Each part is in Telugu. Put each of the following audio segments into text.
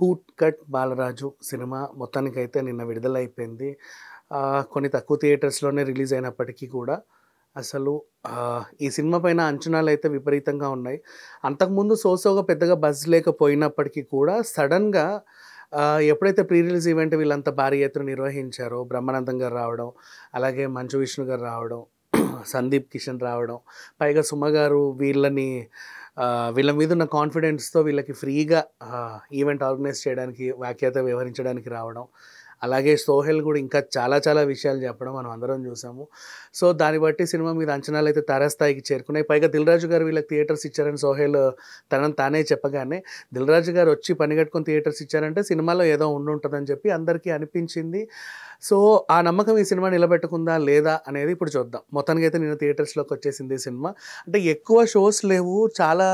బూట్ కట్ బాలరాజు సినిమా మొత్తానికైతే నిన్న విడుదలైపోయింది. కొన్ని తక్కువ థియేటర్స్‌లోనే రిలీజ్ అయినప్పటికీ కూడా అసలు ఈ సినిమా పైన అంచనాలైతే విపరీతంగా ఉన్నాయి. అంతకుముందు సోగా పెద్దగా బజ్ లేకపోయినప్పటికీ కూడా సడెన్‌గా ఎప్పుడైతే ప్రీ రిలీజ్ ఈవెంట్ వీళ్ళంతా భారీ ఎత్తున నిర్వహించారో బ్రహ్మానందం గారు రావడం, అలాగే మంచు విష్ణు గారు రావడం, సందీప్ కిషన్ రావడం, పైగా సుమ గారు వీళ్ళ మీద ఉన్న కాన్ఫిడెన్స్‌తో వీళ్ళకి ఫ్రీగా ఈవెంట్ ఆర్గనైజ్ చేయడానికి, వ్యాఖ్యాత వ్యవహరించడానికి రావడం. అలాగే సోహెల్ కూడా ఇంకా చాలా చాలా విషయాలు చెప్పడం మనం అందరం చూసాము. సో, దాన్ని బట్టి సినిమా మీద అంచనాలైతే తారాస్థాయికి చేరుకున్నాయి. పైగా దిల్ రాజు గారు వీళ్ళకి థియేటర్స్ ఇచ్చారని సోహెల్ తనని తానే చెప్పగానే, దిల్ రాజు గారు వచ్చి పని కట్టుకొని థియేటర్స్ ఇచ్చారంటే సినిమాలో ఏదో ఉండుంటదని చెప్పి అందరికీ అనిపించింది. సో, ఆ నమ్మకం ఈ సినిమా నిలబెట్టుకుందా లేదా అనేది ఇప్పుడు చూద్దాం. మొత్తానికైతే నిన్న థియేటర్స్‌లోకి వచ్చేసింది ఈ సినిమా. అంటే ఎక్కువ షోస్ లేవు. చాలా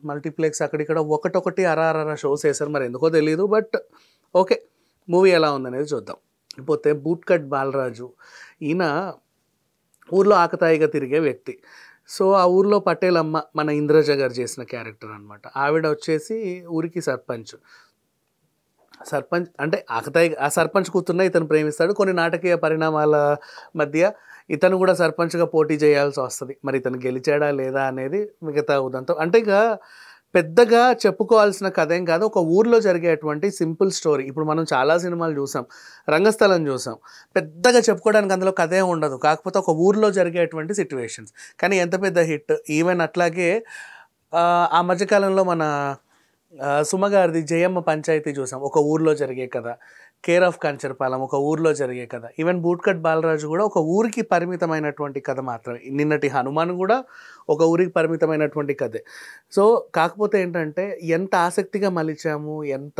మల్టీప్లెక్స్ అక్కడిక్కడ ఒకటొకటి అర షోస్ వేశారు. మరి ఎందుకో తెలీదు. బట్ ఓకే, మూవీ ఎలా ఉందనేది చూద్దాం. పోతే బూట్ కట్ బాలరాజు ఈయన ఊర్లో ఆకతాయిగా తిరిగే వ్యక్తి. సో, ఆ ఊర్లో పటేలమ్మ మన ఇంద్రజ గారు చేసిన క్యారెక్టర్ అనమాట. ఆవిడ వచ్చేసి ఊరికి సర్పంచ్. అంటే ఆ సర్పంచ్ కూతుర్నే ఇతను ప్రేమిస్తాడు. కొన్ని నాటకీయ పరిణామాల మధ్య ఇతను కూడా సర్పంచ్‌గా పోటీ చేయాల్సి వస్తది. మరి ఇతను గెలిచాడా లేదా అనేది మిగతా ఉదంతం. అంటే ఇక పెద్దగా చెప్పుకోవాల్సిన కథేం కాదు. ఒక ఊర్లో జరిగేటువంటి సింపుల్ స్టోరీ. ఇప్పుడు మనం చాలా సినిమాలు చూసాం. రంగస్థలం చూసాం. పెద్దగా చెప్పుకోవడానికి అందులో కథేం ఉండదు. కాకపోతే ఒక ఊర్లో జరిగేటువంటి సిట్యుయేషన్స్. కానీ ఎంత పెద్ద హిట్. ఈవెన్ అట్లాగే ఆ మధ్యకాలంలో మన సుమ గారిది 'జయమ్మ పంచాయతీ' చూసాం. ఒక ఊర్లో జరిగే కథ. 'కేర్ ఆఫ్ కంచరపాలెం' ఒక ఊర్లో జరిగే కథ. ఈవెన్ బూట్ కట్ బాలరాజు కూడా ఒక ఊరికి పరిమితమైనటువంటి కథ మాత్రమే. నిన్నటి 'హనుమాన్' కూడా ఒక ఊరికి పరిమితమైనటువంటి కథే. సో, కాకపోతే ఏంటంటే ఎంత ఆసక్తిగా మలిచాము, ఎంత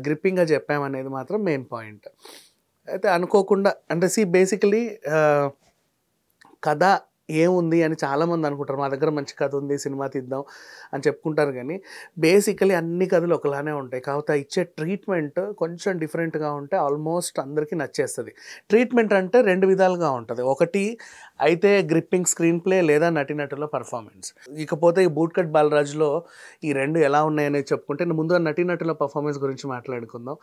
గ్రిప్పింగ్‌గా చెప్పామనేది మాత్రం మెయిన్ పాయింట్. అయితే అనుకోకుండా అంటే బేసికలీ కథ ఏముంది అని చాలామంది అనుకుంటారు. మా దగ్గర మంచి కథ ఉంది, సినిమా తీద్దాం అని చెప్పుకుంటారు. కానీ బేసికలీ అన్ని కథలు ఒకలానే ఉంటాయి. కాకపోతే ఇచ్చే ట్రీట్మెంట్ కొంచెం డిఫరెంట్గా ఉంటే ఆల్మోస్ట్ అందరికీ నచ్చేస్తుంది. ట్రీట్మెంట్ అంటే 2 విధాలుగా ఉంటుంది. ఒకటి అయితే గ్రిప్పింగ్ స్క్రీన్ ప్లే లేదా నటీనటుల పర్ఫార్మెన్స్. ఇకపోతే ఈ బూట్ కట్ బాలరాజులో ఈ 2 ఎలా ఉన్నాయనేది చెప్పుకుంటే ముందుగా నటీనటుల పర్ఫార్మెన్స్ గురించి మాట్లాడుకుందాం.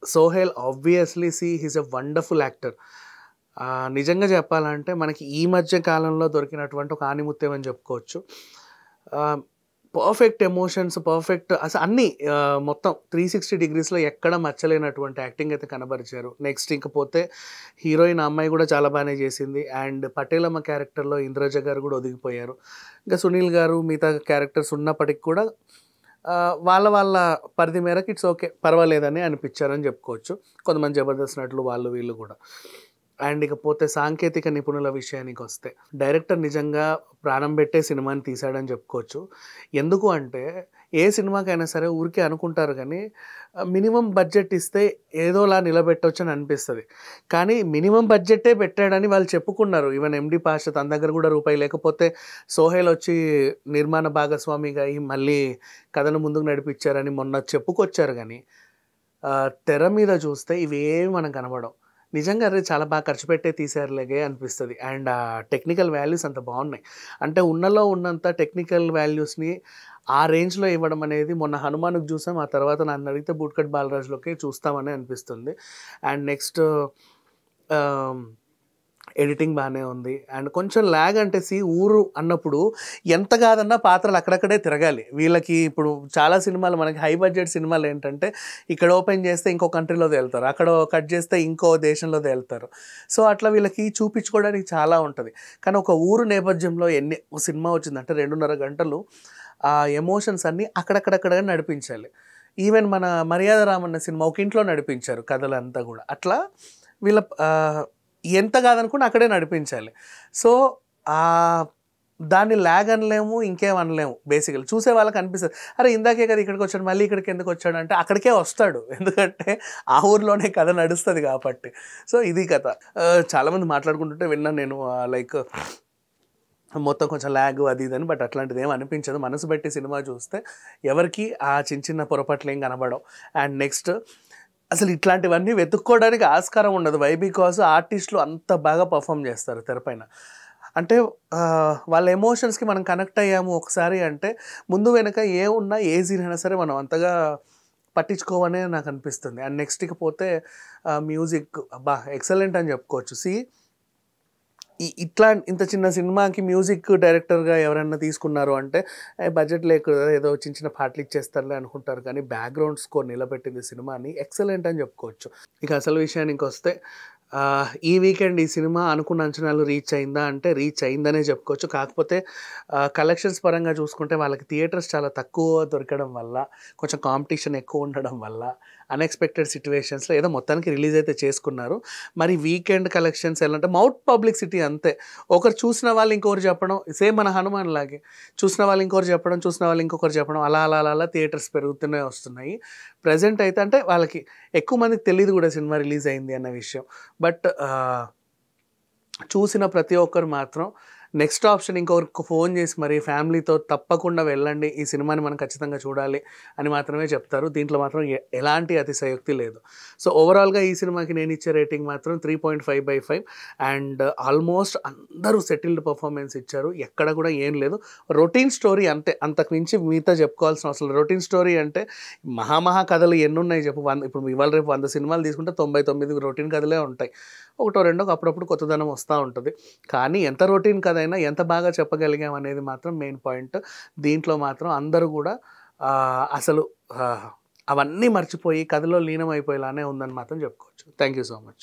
Sohel obviously he's a wonderful actor. నిజంగా చెప్పాలంటే మనకి ఈ మధ్య కాలంలో దొరికినటువంటి ఒక ఆణిముత్యం అని చెప్పుకోవచ్చు. పర్ఫెక్ట్ ఎమోషన్స్, పర్ఫెక్ట్ అసలు అన్నీ మొత్తం 360 డిగ్రీస్‌లో ఎక్కడ మచ్చలేనటువంటి యాక్టింగ్ అయితే కనబరిచారు. నెక్స్ట్ ఇంకపోతే హీరోయిన్ అమ్మాయి కూడా చాలా బాగానే చేసింది. అండ్ పటేలమ్మ క్యారెక్టర్‌లో ఇంద్రజ గారు కూడా ఒదిగిపోయారు. ఇంకా సునీల్ గారు మిగతా క్యారెక్టర్స్ ఉన్నప్పటికి కూడా వాళ్ళ పరిధి మేరకు ఇట్స్ ఓకే, పర్వాలేదని అనిపించారని చెప్పుకోవచ్చు. కొంతమంది జబర్దస్త్ నటులు వాళ్ళు వీళ్ళు కూడా. అండ్ ఇకపోతే సాంకేతిక నిపుణుల విషయానికి వస్తే డైరెక్టర్ నిజంగా ప్రాణం పెట్టే సినిమాని తీశాడని చెప్పుకోవచ్చు. ఎందుకు అంటే ఏ సినిమాకైనా సరే ఊరికే అనుకుంటారు కానీ మినిమం బడ్జెట్ ఇస్తే ఏదోలా నిలబెట్టవచ్చు అని అనిపిస్తుంది. కానీ మినిమం బడ్జెట్టే పెట్టాడని వాళ్ళు చెప్పుకున్నారు. ఈవెన్ ఎండి పాషా తన దగ్గర కూడా రూపాయి లేకపోతే సోహెల్ వచ్చి నిర్మాణ భాగస్వామిగా అయ్యి మళ్ళీ కథను ముందుకు నడిపించారని మొన్న చెప్పుకొచ్చారు. కానీ తెర మీద చూస్తే ఇవేమి మనకు కనబడవు. నిజంగా అరే చాలా బాగా ఖర్చు పెట్టే తీశారులేగే అనిపిస్తుంది. అండ్ ఆ టెక్నికల్ వాల్యూస్ అంత బాగున్నాయి. అంటే ఉన్నలో ఉన్నంత టెక్నికల్ వాల్యూస్ని ఆ రేంజ్లో ఇవ్వడం అనేది మొన్న 'హనుమాన్'కి చూసాం. ఆ తర్వాత నన్ను అడిగితే బూట్ కట్ బాలరాజులోకి చూస్తామని అనిపిస్తుంది. అండ్ నెక్స్ట్ ఎడిటింగ్ బాగానే ఉంది. అండ్ కొంచెం ల్యాగ్ అంటే ఊరు అన్నప్పుడు ఎంత కాదన్నా పాత్రలు అక్కడక్కడే తిరగాలి. వీళ్ళకి ఇప్పుడు చాలా సినిమాలు మనకి హై బడ్జెట్ సినిమాలు ఏంటంటే ఇక్కడ ఓపెన్ చేస్తే ఇంకో కంట్రీలో తేలుతారు, అక్కడ కట్ చేస్తే ఇంకో దేశంలో తేలుతారు. సో, అట్లా వీళ్ళకి చూపించుకోవడానికి చాలా ఉంటుంది. కానీ ఒక ఊరు నేపథ్యంలో సినిమా వచ్చిందంటే 2.5 గంటలు ఆ ఎమోషన్స్ అన్నీ అక్కడక్కడక్కడ నడిపించాలి. ఈవెన్ మన 'మర్యాద రామన్న' సినిమా ఒక ఇంట్లో నడిపించారు కథలంతా కూడా. అట్లా వీళ్ళ ఎంత కాదనుకున్నా అక్కడే నడిపించాలి. సో, దాన్ని ల్యాగ్ అనలేము, ఇంకేం అనలేము. బేసికల్లీ చూసే వాళ్ళకి అనిపిస్తుంది, అరే ఇందాకే కదా ఇక్కడికి వచ్చాడు, మళ్ళీ ఇక్కడికి ఎందుకు వచ్చాడు అంటే అక్కడికే వస్తాడు. ఎందుకంటే ఆ ఊర్లోనే కథ నడుస్తుంది కాబట్టి. సో, ఇది కథ. చాలామంది మాట్లాడుకుంటుంటే విన్నాను నేను, లైక్ మొత్తం కొంచెం ల్యాగ్ అది ఇదని. బట్ అట్లాంటిది ఏమి అనిపించదు. మనసు పెట్టి సినిమా చూస్తే ఎవరికి ఆ చిన్న పొరపాట్లు ఏం కనబడవు. అండ్ నెక్స్ట్ అసలు ఇట్లాంటివన్నీ వెతుక్కోవడానికి ఆస్కారం ఉండదు. వై బికాజ్ ఆర్టిస్టులు అంత బాగా పర్ఫామ్ చేస్తారు తెరపైన. అంటే వాళ్ళ ఎమోషన్స్‌కి మనం కనెక్ట్ అయ్యాము ఒకసారి అంటే, ముందు వెనక ఏమున్నా ఏ సీన్ అయినా సరే మనం అంతగా పట్టించుకోమనే నాకు అనిపిస్తుంది. అండ్ నెక్స్ట్ ఇకపోతే మ్యూజిక్ అబ్బా! ఎక్సలెంట్ అని చెప్పుకోవచ్చు. ఇంత చిన్న సినిమాకి మ్యూజిక్ డైరెక్టర్‌గా ఎవరైనా తీసుకున్నారు అంటే, బడ్జెట్ లేక ఏదో చిన్న చిన్న పాటలు ఇచ్చేస్తారులే అనుకుంటారు కానీ, బ్యాక్‌గ్రౌండ్ స్కోర్ నిలబెట్టింది సినిమాని ఎక్సలెంట్ అని చెప్పుకోవచ్చు. ఇక అసలు విషయానికొస్తే ఈ వీకెండ్ ఈ సినిమా అనుకున్న అంచనాలు రీచ్ అయిందా అంటే, రీచ్ అయిందనే చెప్పుకోవచ్చు. కాకపోతే కలెక్షన్స్ పరంగా చూసుకుంటే వాళ్ళకి థియేటర్స్ చాలా తక్కువ దొరకడం వల్ల, కొంచెం కాంపిటీషన్ ఎక్కువ ఉండడం వల్ల, అన్‌ఎక్స్‌పెక్టెడ్ సిట్యుయేషన్స్‌లో ఏదో మొత్తానికి రిలీజ్ అయితే చేసుకున్నారు. మరి వీకెండ్ కలెక్షన్స్ ఎలా అంటే మౌత్ పబ్లిసిటీ అంతే. ఒకరు చూసిన వాళ్ళు ఇంకొకరు చెప్పడం, సేమ్ మన 'హనుమాన్' లాగే. చూసిన వాళ్ళు ఇంకొకరు చెప్పడం, చూసిన వాళ్ళు ఇంకొకరు చెప్పడం అలా అలా అలా అలా థియేటర్స్ పెరుగుతూనే వస్తున్నాయి. ప్రెజెంట్ అయితే అంటే వాళ్ళకి ఎక్కువ మందికి తెలీదు కూడా సినిమా రిలీజ్ అయింది అన్న విషయం. బట్ చూసిన ప్రతి ఒక్కరు మాత్రం నెక్స్ట్ ఆప్షన్ ఇంకొకరికి ఫోన్ చేసి మరి ఫ్యామిలీతో తప్పకుండా వెళ్ళండి. ఈ సినిమాని మనం ఖచ్చితంగా చూడాలి అని మాత్రమే చెప్తారు. దీంట్లో మాత్రం ఎలాంటి అతిశయోక్తి లేదు. సో, ఓవరాల్‌గా ఈ సినిమాకి నేనిచ్చే రేటింగ్ మాత్రం 3.5/5 అండ్ ఆల్మోస్ట్ అందరూ సెటిల్డ్ పెర్ఫార్మన్స్ ఇచ్చారు. ఎక్కడ కూడా ఏం లేదు. రొటీన్ స్టోరీ అంతే. అంతకు మించి మిగతా చెప్పుకోవాల్సిన అవసరం లేదు. రొటీన్ స్టోరీ అంటే మహా కథలు ఎన్నున్నాయి చెప్పు. ఇప్పుడు ఇవాళ రేపు 100 సినిమాలు తీసుకుంటే 99 రొటీన్ కథలే ఉంటాయి. ఒకటో రెండో అప్పుడప్పుడు కొత్తదనం వస్తా ఉంటది. కానీ ఎంత రొటీన్ కథైనా ఎంత బాగా చెప్పగలిగాం అనేది మాత్రం మెయిన్ పాయింట్. దీంట్లో మాత్రం అందరూ గూడా అసలు అవన్నీ మర్చిపోయి కథలో లీనమైపోయేలానే ఉందని మాత్రం చెప్పుకోవచ్చు. Thank you so much.